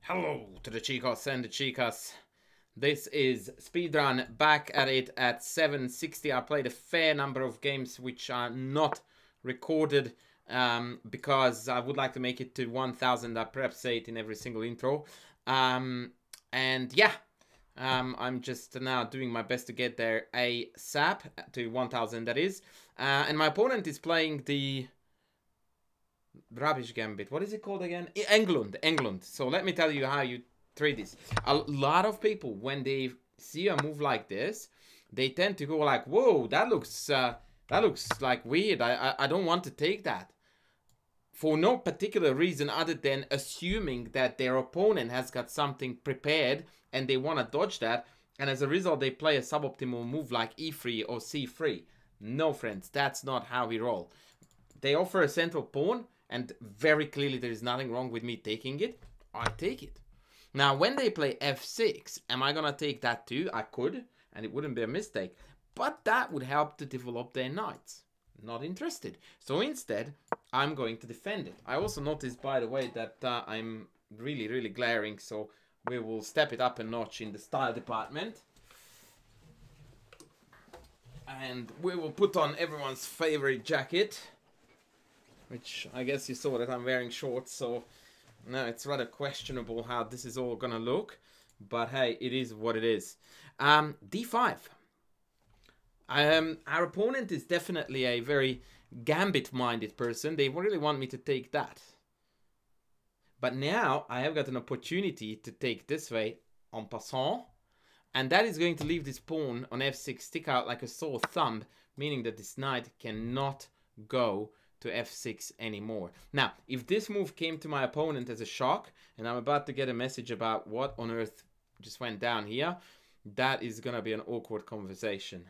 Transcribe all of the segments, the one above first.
Hello to the chicos and the chicas. This is Speedrun, back at it at 760. I played a fair number of games which are not recorded because I would like to make it to 1000. I perhaps say it in every single intro. I'm just now doing my best to get there ASAP to 1000, that is. And my opponent is playing the rubbish gambit. What is it called again? England. So let me tell you how you trade this. A lot of people, when they see a move like this, they tend to go like, "Whoa, that looks like weird. I don't want to take that." For no particular reason other than assuming that their opponent has got something prepared and they want to dodge that, and as a result they play a suboptimal move like e3 or c3. No, friends, that's not how we roll. They offer a central pawn, and very clearly there is nothing wrong with me taking it. I take it. Now, when they play f6, am I going to take that too? I could, and it wouldn't be a mistake. But that would help to develop their knights. Not interested. So instead, I'm going to defend it. I also noticed, by the way, that I'm really glaring. So we will step it up a notch in the style department. And we will put on everyone's favorite jacket. Which I guess you saw that I'm wearing shorts, so no, it's rather questionable how this is all gonna look. But hey, it is what it is. D5. Our opponent is definitely a very gambit-minded person. They really want me to take that. But now I have got an opportunity to take this way en passant. And that is going to leave this pawn on f6 stick out like a sore thumb, meaning that this knight cannot go to f6 anymore. Now, if this move came to my opponent as a shock, and I'm about to get a message about what on earth just went down here, that is gonna be an awkward conversation.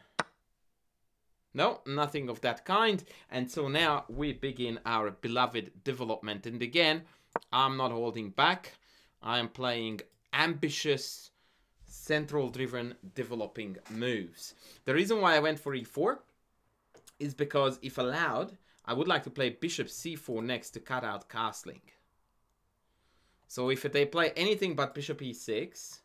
No, nothing of that kind. And so now we begin our beloved development. And again, I'm not holding back. I am playing ambitious, central-driven developing moves. The reason why I went for e4 is because, if allowed, I would like to play bishop c4 next to cut out castling. So if they play anything but bishop e6,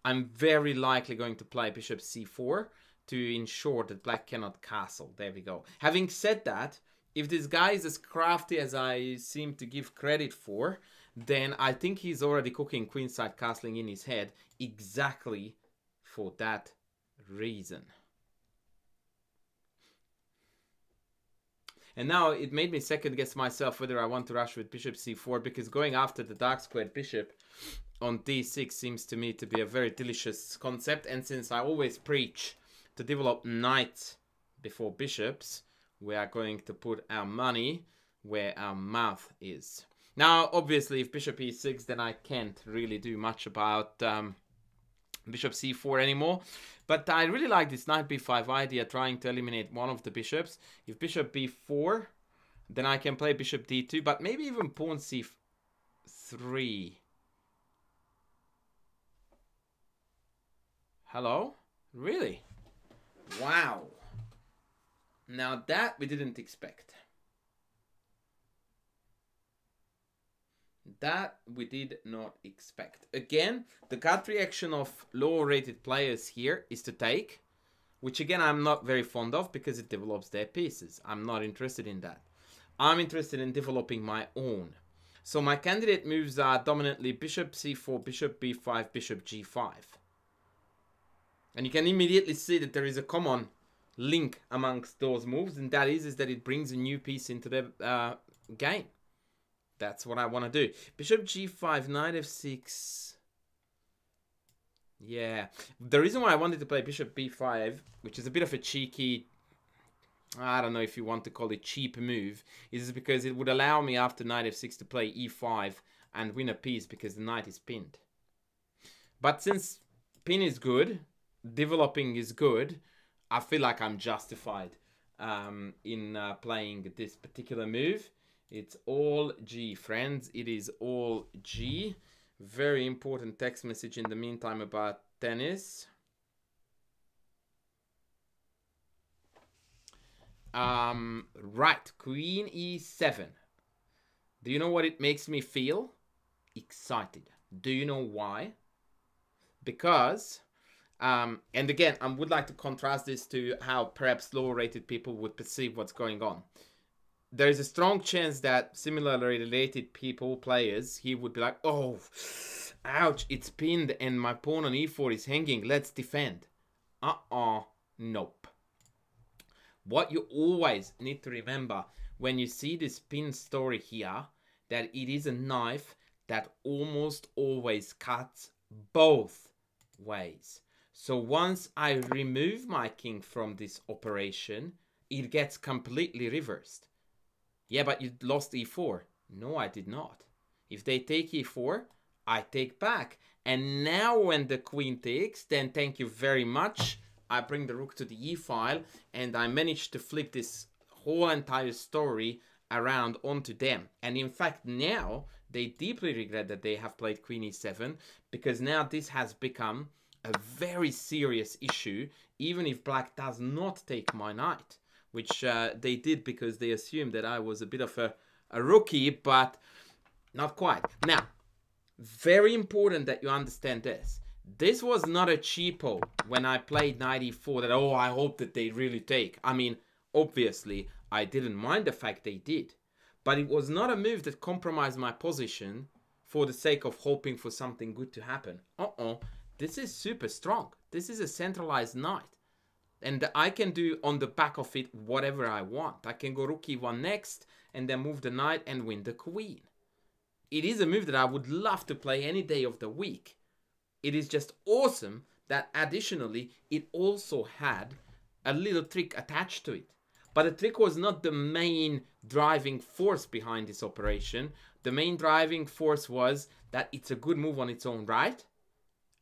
I'm very likely going to play bishop c4 to ensure that black cannot castle. There we go. Having said that, if this guy is as crafty as I seem to give credit for, then I think he's already cooking queenside castling in his head exactly for that reason. And now it made me second guess myself whether I want to rush with bishop c4, because going after the dark squared bishop on d6 seems to me to be a very delicious concept. And since I always preach to develop knights before bishops, we are going to put our money where our mouth is. Now, obviously, if bishop e6, then I can't really do much about bishop c4 anymore. But I really like this knight b5 idea, trying to eliminate one of the bishops. If bishop b4, then I can play bishop d2, but maybe even pawn c3. Hello? Really? Wow. Now that we didn't expect. That we did not expect. Again, the gut reaction of lower rated players here is to take, which again I'm not very fond of because it develops their pieces. I'm not interested in that. I'm interested in developing my own. So my candidate moves are dominantly bishop c4, bishop b5, bishop g5. And you can immediately see that there is a common link amongst those moves, and that is that it brings a new piece into the game. That's what I want to do. Bishop g5, knight f6. Yeah. The reason why I wanted to play bishop b5, which is a bit of a cheeky, I don't know if you want to call it cheap move, is because it would allow me after knight f6 to play e5 and win a piece because the knight is pinned. But since pin is good, developing is good, I feel like I'm justified in playing this particular move. It's all G, friends. It is all G. Very important text message in the meantime about tennis. Right, queen e7. Do you know what it makes me feel? Excited. Do you know why? Because, and again, I would like to contrast this to how perhaps lower rated people would perceive what's going on. There is a strong chance that similarly related people, players, he would be like, oh, ouch, it's pinned and my pawn on e4 is hanging, let's defend. Nope. What you always need to remember when you see this pin story here, that it is a knife that almost always cuts both ways. So once I remove my king from this operation, it gets completely reversed. Yeah, but you lost e4. No, I did not. If they take e4, I take back. And now when the queen takes, then thank you very much. I bring the rook to the e file, and I managed to flip this whole entire story around onto them. And in fact, now they deeply regret that they have played queen e7, because now this has become a very serious issue, even if black does not take my knight. Which they did because they assumed that I was a bit of a rookie, but not quite. Now, very important that you understand this. This was not a cheapo when I played knight e4 that, oh, I hope that they really take. I mean, obviously, I didn't mind the fact they did. But it was not a move that compromised my position for the sake of hoping for something good to happen. This is super strong. This is a centralized knight. And I can do on the back of it whatever I want. I can go rook e1 next and then move the knight and win the queen. It is a move that I would love to play any day of the week. It is just awesome that additionally it also had a little trick attached to it. But the trick was not the main driving force behind this operation. The main driving force was that it's a good move on its own right,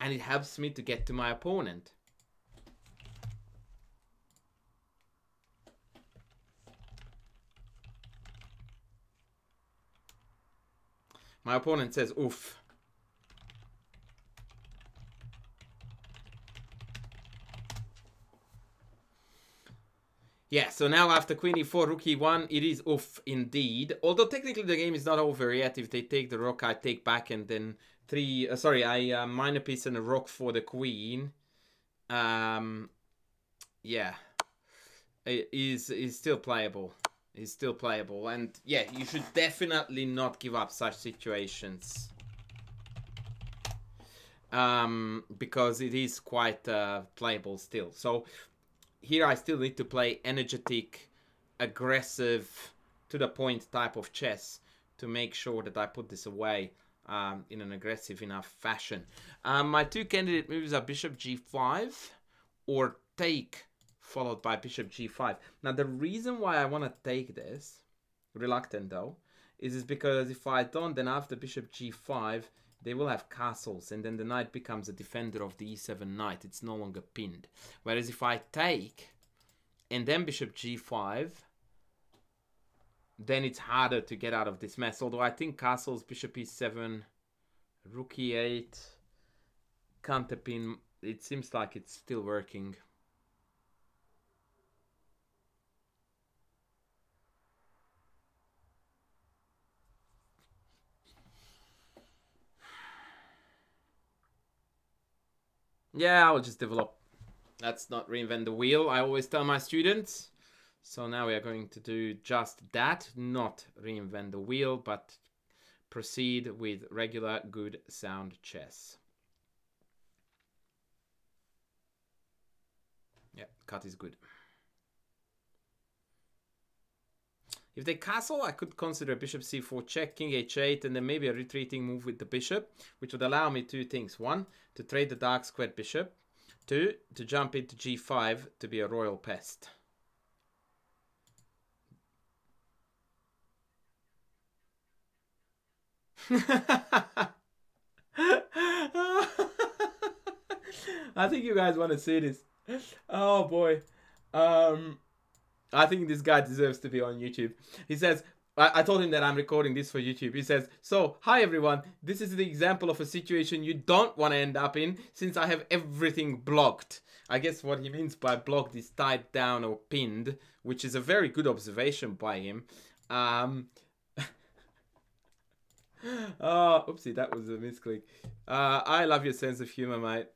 and it helps me to get to my opponent. My opponent says, oof. Yeah, so now after queen e4, rook e1, it is oof indeed. Although technically the game is not over yet. If they take the rook, I take back and then I mine a piece and a rook for the queen. Yeah, it is still playable. Is still playable, and yeah, you should definitely not give up such situations, because it is quite playable still. So here I still need to play energetic, aggressive, to the point type of chess to make sure that I put this away in an aggressive enough fashion. My two candidate moves are bishop g5 or take, followed by bishop g5. Now the reason why I want to take this, reluctant though, is because if I don't, then after bishop g5 they will have castles, and then the knight becomes a defender of the e7 knight. It's no longer pinned. Whereas if I take and then bishop g5, then it's harder to get out of this mess. Although I think castles, bishop e7, rook e8, counterpin, it seems like it's still working. Yeah, I'll just develop. Let's not reinvent the wheel, I always tell my students. So now we are going to do just that, not reinvent the wheel, but proceed with regular, good, sound chess. Yeah, cut is good. If they castle, I could consider bishop c4 check, king h8, and then maybe a retreating move with the bishop, which would allow me two things. One, to trade the dark squared bishop. Two, to jump into g5 to be a royal pest. I think you guys want to see this. Oh boy. I think this guy deserves to be on YouTube. He says, I told him that I'm recording this for YouTube. He says, so, hi everyone. This is the example of a situation you don't want to end up in, since I have everything blocked. I guess what he means by blocked is tied down or pinned, which is a very good observation by him. Oh, oopsie, that was a misclick. I love your sense of humor, mate.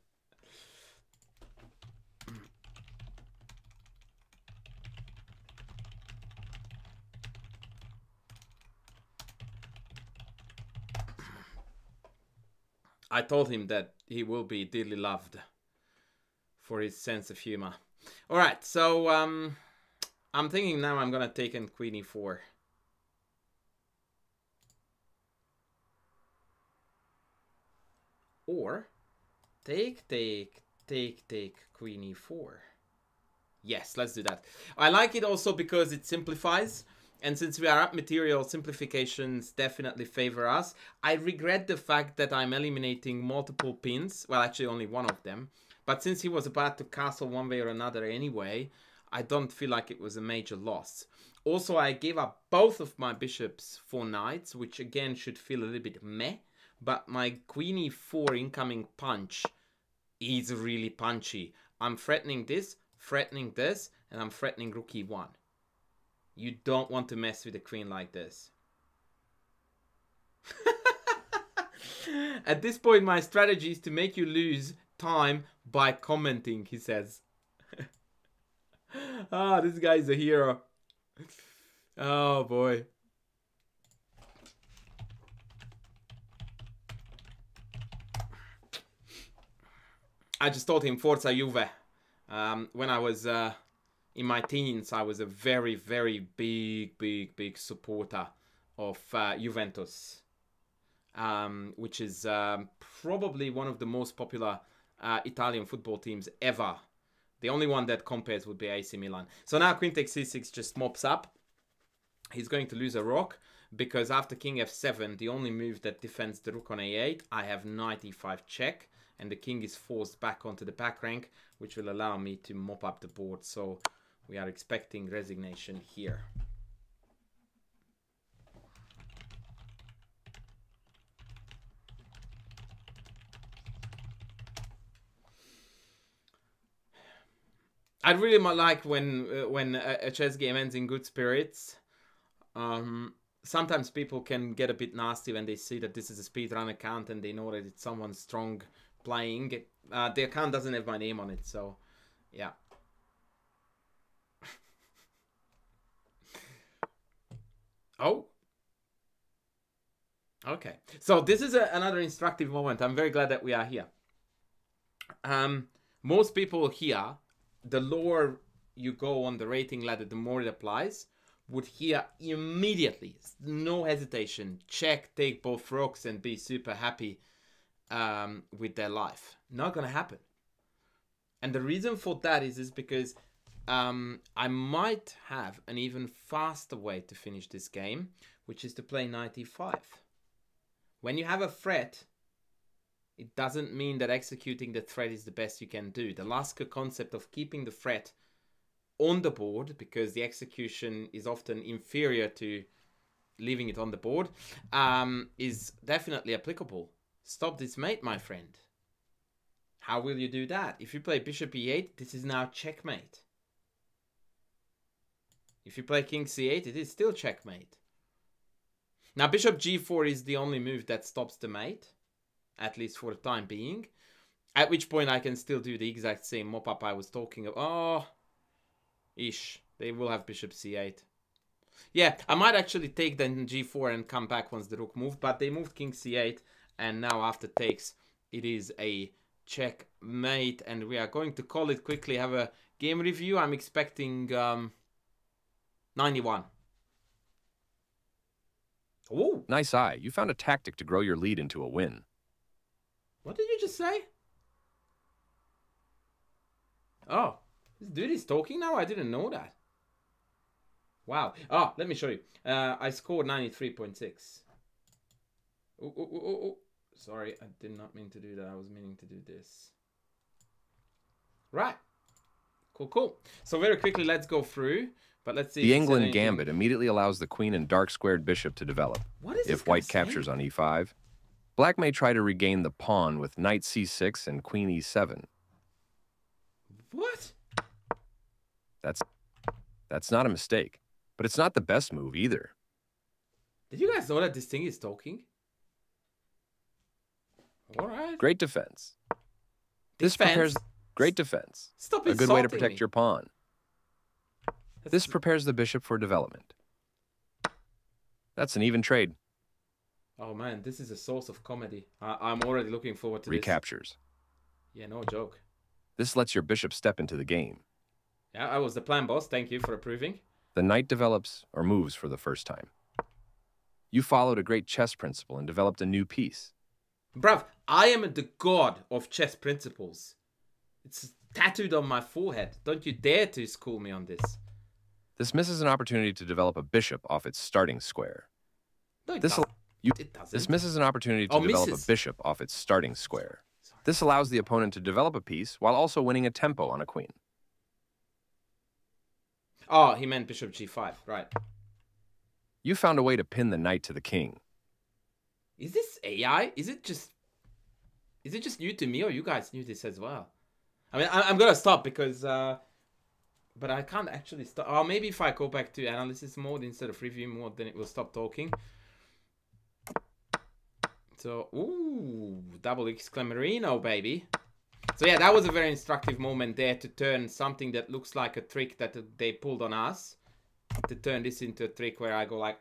I told him that he will be dearly loved for his sense of humor. All right, so I'm thinking now I'm gonna take in queen e4. Or take, queen e4. Yes, let's do that. I like it also because it simplifies. And since we are up material, simplifications definitely favor us. I regret the fact that I'm eliminating multiple pins. Well, actually only one of them. But since he was about to castle one way or another anyway, I don't feel like it was a major loss. Also, I gave up both of my bishops for knights, which again should feel a little bit meh. But my queen e4 incoming punch is really punchy. I'm threatening this, and I'm threatening rook e1. You don't want to mess with a queen like this. At this point, my strategy is to make you lose time by commenting, he says. Ah, this guy's a hero. Oh, boy. I just told him Forza Juve. When I was in my teens, I was a very, very big supporter of Juventus, which is probably one of the most popular Italian football teams ever. The only one that compares would be AC Milan. So now queen takes c6 just mops up. He's going to lose a rook because after king f7, the only move that defends the rook on a8, I have knight e5 check. And the king is forced back onto the back rank, which will allow me to mop up the board. So we are expecting resignation here. I'd really like when a chess game ends in good spirits. Sometimes people can get a bit nasty when they see that this is a speedrun account and they know that it's someone strong playing. The account doesn't have my name on it, so yeah. Oh. Okay. So this is another instructive moment. I'm very glad that we are here. Most people here, the lower you go on the rating ladder, the more it applies, would here immediately, no hesitation, check, take both rooks and be super happy with their life. Not gonna happen. And the reason for that is because I might have an even faster way to finish this game, which is to play knight e5. When you have a threat, it doesn't mean that executing the threat is the best you can do. The Lasker concept of keeping the threat on the board, because the execution is often inferior to leaving it on the board, is definitely applicable. Stop this mate, my friend. How will you do that? If you play bishop e8, this is now checkmate. If you play king c8, it is still checkmate. Now, bishop g4 is the only move that stops the mate, at least for the time being. At which point I can still do the exact same mop-up I was talking about. Oh, ish. They will have bishop c8. Yeah, I might actually take then g4 and come back once the rook moved, but they moved king c8, and now after takes, it is a checkmate, and we are going to call it quickly, have a game review. I'm expecting 91. Oh, nice eye. You found a tactic to grow your lead into a win. What did you just say? Oh, this dude is talking now? I didn't know that. Wow. Oh, let me show you. I scored 93.6. Oh. Sorry, I did not mean to do that. I was meaning to do this. Right. Cool. So very quickly, let's go through. But let's see. The England gambit immediately allows the queen and dark-squared bishop to develop. What is if white captures on e5, black may try to regain the pawn with knight c6 and queen e7. What? That's not a mistake, but it's not the best move either. Did you guys know that this thing is talking? All right. Great defense. This prepares... Great defense. Stop a good way to insulting protect me. your pawn. This prepares the bishop for development. That's an even trade. Oh man, this is a source of comedy. I'm already looking forward to Recaptures. this. Yeah, no joke. This lets your bishop step into the game. Yeah, I was the plan, boss. Thank you for approving. The knight develops or moves for the first time. You followed a great chess principle and developed a new piece. Bruv, I am the god of chess principles. It's tattooed on my forehead. Don't you dare to school me on this. This misses an opportunity to develop a bishop off its starting square. No, it doesn't. This misses an opportunity to develop a bishop off its starting square. This allows the opponent to develop a piece while also winning a tempo on a queen. Oh, he meant bishop g5, right. You found a way to pin the knight to the king. Is this AI? Is it just new to me, or you guys knew this as well? I mean, I'm gonna stop because, but I can't actually stop. Or maybe if I go back to analysis mode instead of review mode, then it will stop talking. So, ooh, double exclamarino, baby. So yeah, that was a very instructive moment there to turn something that looks like a trick that they pulled on us, to turn this into a trick where I go like,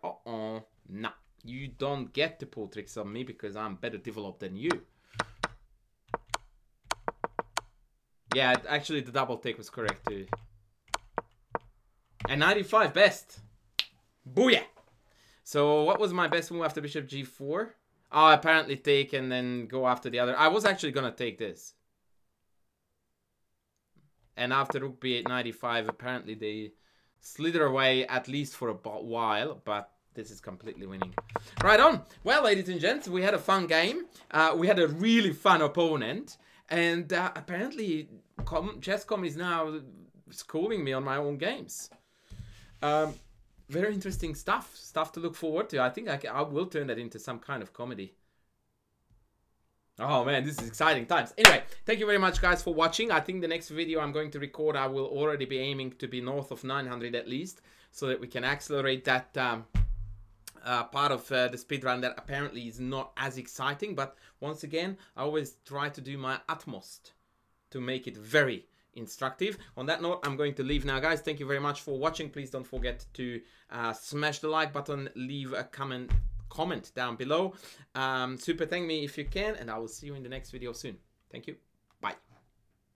nah, you don't get to pull tricks on me because I'm better developed than you. Yeah, actually the double take was correct too. And 95 best. Booyah! So what was my best move after bishop g4? Oh, apparently take and then go after the other. I was actually gonna take this. And after rook b8 95, apparently they slither away at least for a while, but this is completely winning. Right on. Well, ladies and gents, we had a fun game. We had a really fun opponent. And apparently, Chess.com is now schooling me on my own games. Very interesting stuff. Stuff to look forward to. I think I will turn that into some kind of comedy. Oh man, this is exciting times. Anyway, thank you very much guys for watching. I think the next video I'm going to record, I will already be aiming to be north of 900 at least, so that we can accelerate that part of the speedrun that apparently is not as exciting. But once again, I always try to do my utmost to make it very instructive. On that note, I'm going to leave now guys. Thank you very much for watching. Please don't forget to smash the like button, leave a comment down below, super thank me if you can, and I will see you in the next video soon. Thank you.